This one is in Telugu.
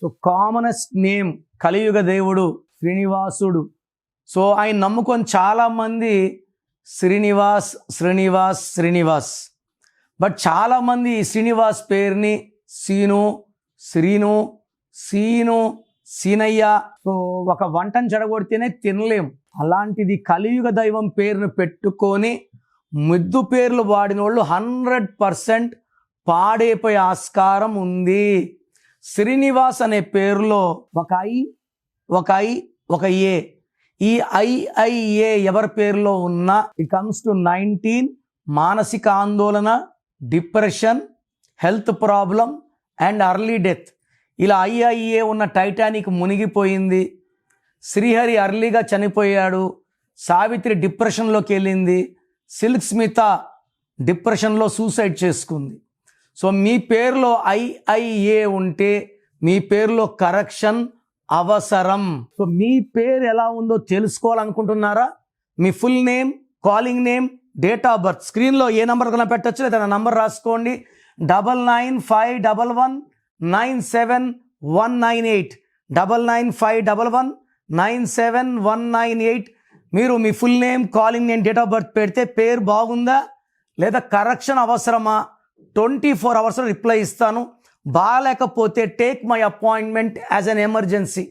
సో కామనెస్ట్ నేమ్ కలియుగ దేవుడు శ్రీనివాసుడు. సో ఆయన నమ్ముకొని చాలామంది శ్రీనివాస్ శ్రీనివాస్ శ్రీనివాస్. బట్ చాలామంది ఈ శ్రీనివాస్ పేరుని సీను, శ్రీను, సీను, సీనయ్య. సో ఒక వంటను చెడగొడితేనే తినలేం. అలాంటిది కలియుగ దైవం పేరును పెట్టుకొని ముద్దు పేర్లు వాడిన వాళ్ళు 100% పాడైపోయే ఆస్కారం ఉంది. శ్రీనివాస్ అనే పేరులో ఒక ఏ. ఈ ఐఐఏ ఎవరి పేరులో ఉన్నా ఇట్ కమ్స్ టు 19 మానసిక ఆందోళన, depression, health problem and early death. ఇలా ఐఐఏ ఉన్న టైటానిక్ మునిగిపోయింది. శ్రీహరి అర్లీగా చనిపోయాడు. సావిత్రి డిప్రెషన్లోకి వెళ్ళింది. సిల్క్ స్మిత డిప్రెషన్లో సూసైడ్ చేసుకుంది. సో మీ పేరులో ఐఐఏ ఉంటే మీ పేరులో కరెక్షన్ అవసరం. సో మీ పేరు ఎలా ఉందో తెలుసుకోవాలనుకుంటున్నారా? మీ full name, calling name, date of birth స్క్రీన్లో ఏ నెంబర్ కన్నా పెట్టచ్చు, లేదా నా నంబర్ రాసుకోండి 9951197198 9951197198. మీరు మీ full name, calling name, date of birth పెడితే పేరు బాగుందా లేదా కరెక్షన్ అవసరమా 24 hours రిప్లై ఇస్తాను. బాగాలేకపోతే take my appointment as an emergency.